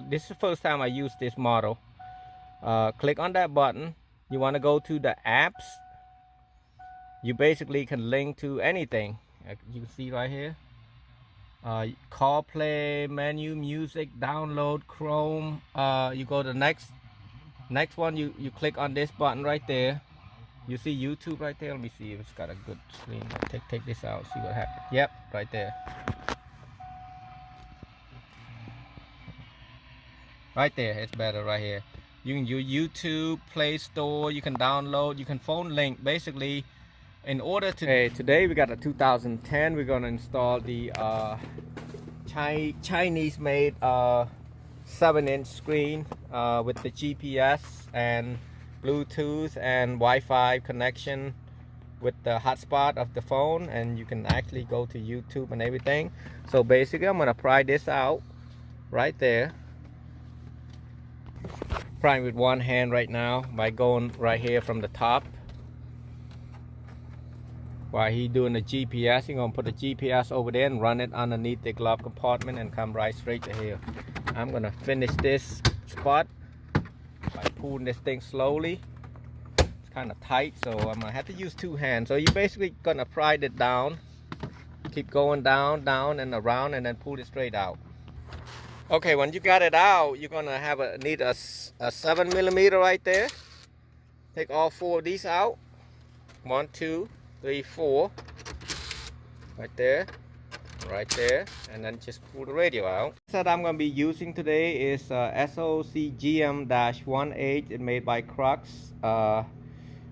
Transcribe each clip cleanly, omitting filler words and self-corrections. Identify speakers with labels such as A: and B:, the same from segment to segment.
A: This is the first time I use this model. Click on that button. You want to go to the apps. You basically can link to anything. You can see right here. Call, play, menu, music, download, Chrome. You go to the next one. You click on this button right there. You see YouTube right there. Let me see if it's got a good screen. Take this out. See what happens. Yep, right there. Right there, it's better right here. You can use YouTube, Play Store, you can download, you can phone link. Basically, in order to... Okay, today we got a 2010. We're gonna install the Chinese-made 7-inch screen with the GPS and Bluetooth and Wi-Fi connection with the hotspot of the phone, and you can actually go to YouTube and everything. So basically, I'm gonna pry this out right there. Prying with one hand right now by going right here from the top. While he's doing the GPS, he's gonna put the GPS over there and run it underneath the glove compartment and come right straight to here. I'm gonna finish this spot by pulling this thing slowly. It's kind of tight, so I'm gonna have to use two hands. So you're basically gonna pry it down, keep going down, down and around, and then pull it straight out. Okay, when you got it out, you're gonna need a 7mm right there. Take all 4 of these out. 1, 2, 3, 4. Right there, and then just pull the radio out. That I'm gonna be using today is SOC GM-18. It's made by Crux.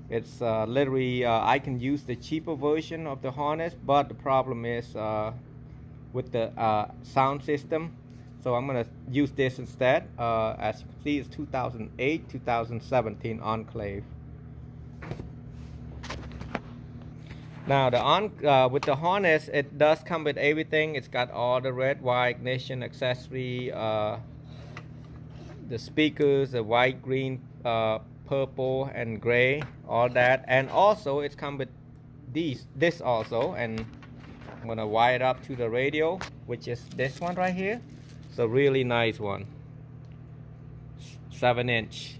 A: It's literally I can use the cheaper version of the harness, but the problem is with the sound system. So I'm gonna use this instead. As you can see, it's 2008, 2017 Enclave. Now with the harness, it does come with everything. It's got all the red, white, ignition, accessory, the speakers, the white, green, purple, and gray, all that. And also, it's come with this also. And I'm gonna wire it up to the radio, which is this one right here. It's a really nice one, 7-inch.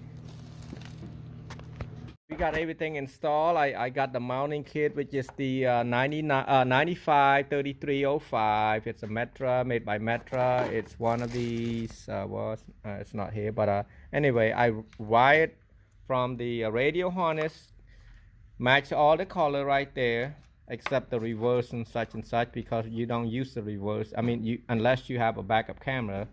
A: We got everything installed. I got the mounting kit, which is the 95-3305. It's a Metra, made by Metra. It's one of these. It's not here, but anyway, I wired from the radio harness, match all the color right there, except the reverse and such, because you don't use the reverse. I mean, unless you have a backup camera.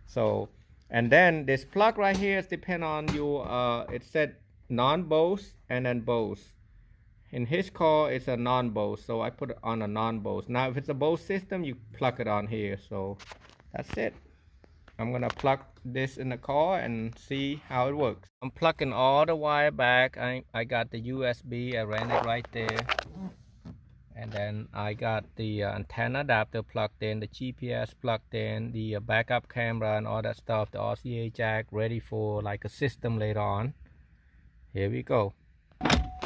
A: So, and then this plug right here is depend on your. It said non-Bose and then Bose. In his car, it's a non-Bose, so I put it on a non-Bose. Now, if it's a Bose system, you plug it on here. So that's it. I'm gonna plug this in the car and see how it works. I'm plugging all the wire back. I got the USB. I ran it right there. And then I got the antenna adapter plugged in, the GPS plugged in, the backup camera and all that stuff, the RCA jack ready for like a system later on. Here we go.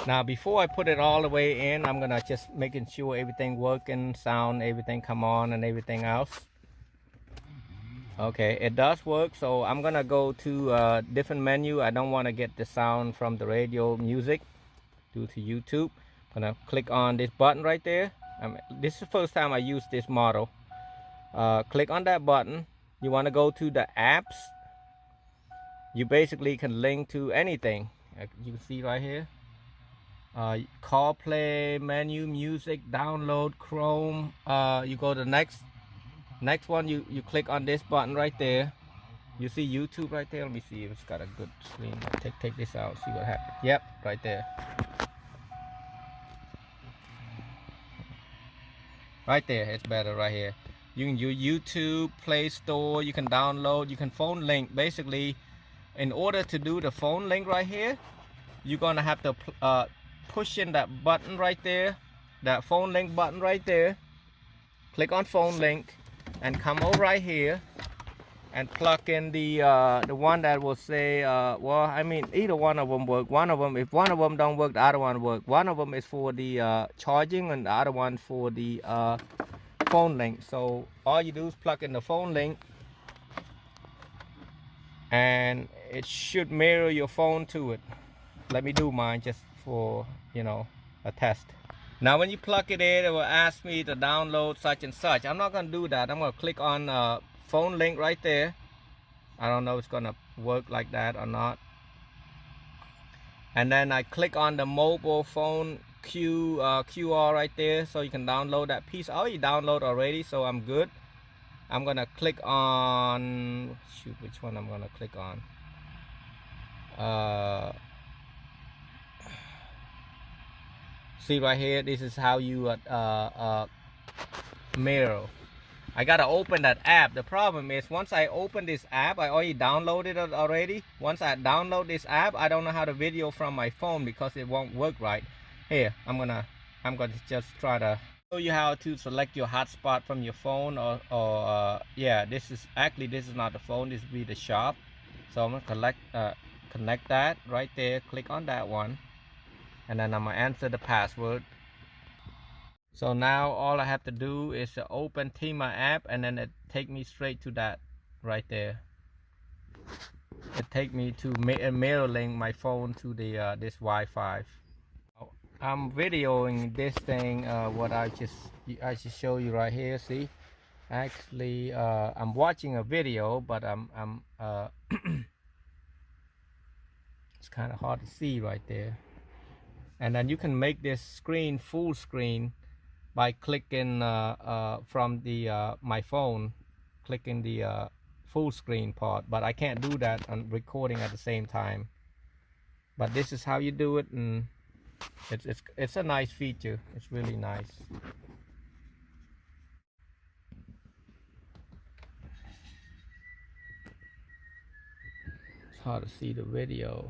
A: Now before I put it all the way in, I'm gonna just making sure everything working, sound, everything come on and everything else. Okay, it does work, so I'm gonna go to a different menu. I don't want to get the sound from the radio music due to YouTube. I'm gonna click on this button right there. This is the first time I use this model. Click on that button. You want to go to the apps. You basically can link to anything. You can see right here. Call, play, menu, music, download, Chrome. You go to the next one. You click on this button right there. You see YouTube right there. Let me see if it's got a good screen. Take this out. See what happens. Yep, right there. Right there, it's better right here. You can use YouTube, Play Store, you can download, you can phone link. Basically, in order to do the phone link right here, you're gonna have to push in that button right there, that phone link button right there. Click on phone link and come over right here and plug in the one that will say, well, I mean, either one of them work. One of them, if one of them don't work, the other one work. One of them is for the charging and the other one for the phone link. So all you do is plug in the phone link and it should mirror your phone to it. Let me do mine just for, you know, a test. Now when you plug it in, it will ask me to download such and such. I'm not gonna do that. I'm gonna click on phone link right there. I don't know if it's gonna work like that or not. And then I click on the mobile phone QR right there, so you can download that piece. I already download already, so I'm good. I'm gonna click on, shoot, which one I'm gonna click on? See right here, this is how you mirror. I gotta open that app. The problem is once I open this app, I already downloaded it already. Once I download this app, I don't know how to video from my phone because it won't work right. Here, I'm gonna just try to show you how to select your hotspot from your phone, or yeah, this is not the phone, this will be the shop. So I'm gonna connect that right there, click on that one, and then I'm gonna enter the password. So now all I have to do is to open Tima app, and then it take me straight to that right there. It take me to mirroring my phone to the this Wi-Fi. I'm videoing this thing, what I just show you right here. See, actually I'm watching a video, but I'm it's kind of hard to see right there. And then you can make this screen full screen by clicking from the my phone, clicking the full screen part, but I can't do that on recording at the same time. But this is how you do it, and it's a nice feature. It's really nice. It's hard to see the video.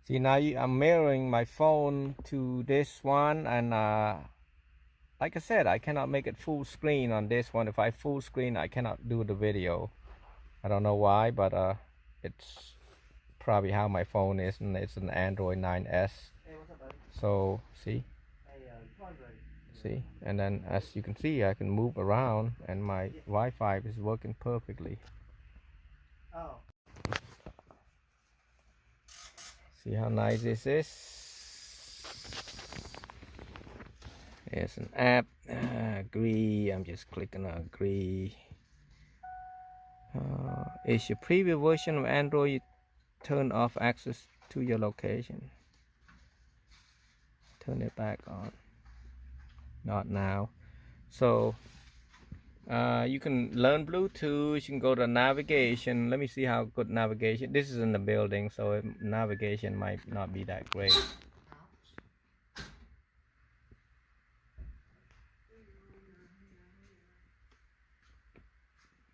A: See, now I'm mirroring my phone to this one, and like I said, I cannot make it full screen on this one. If I full screen, I cannot do the video. I don't know why, but it's probably how my phone is, and it's an Android 9S. So see, and then as you can see, I can move around, and my Wi-Fi is working perfectly. See how nice this is? There's an app. Agree. I'm just clicking on agree. Is your previous version of Android, you turn off access to your location? Turn it back on. Not now. So you can learn Bluetooth. You can go to navigation. Let me see how good navigation. This is in the building, so navigation might not be that great.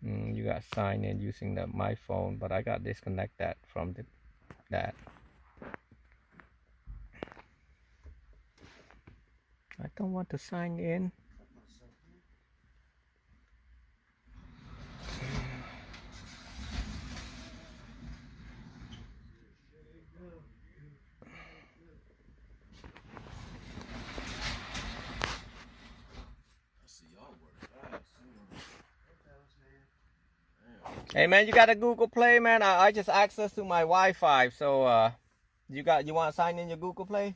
A: You got sign in using my phone, but I got disconnect that from that. I don't want to sign in. Hey man, you got a Google Play, man? I just access to my Wi-Fi, so you want to sign in your Google Play?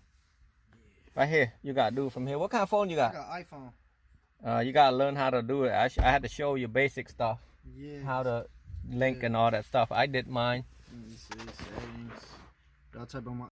A: Right here, you gotta do it from here. What kind of phone you got?
B: I got iPhone.
A: You gotta learn how to do it. I had to show you basic stuff.
B: Yeah.
A: How to link and all that stuff. I did mine.
B: Let me see settings. Got type on my